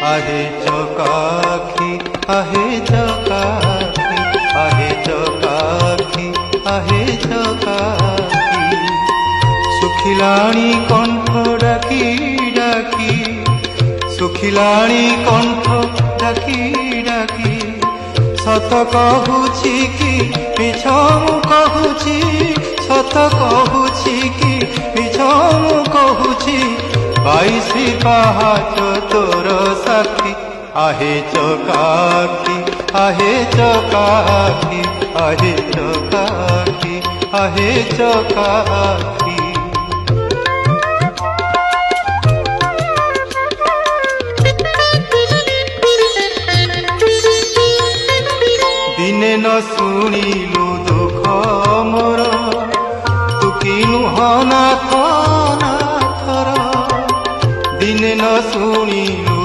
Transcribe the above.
आहे चकाखी आहे चकाखी आहे चकाखी आहे चकाखी सुखिलाणी कंठ डाकी डाकी सुखिलाणी कंठ डाकी डाकी सत कहूछि कि मिछ मु कहूछि सत कहूछि कि मिछ मु कहूछि 22 पहाच तोर साक्षी आहे चकाखी आहे चकाखी आहे चकाखी आहे चकाखी दिने न शुणिलु दुख मोर तू किनु हना थर दिने न शुणिलु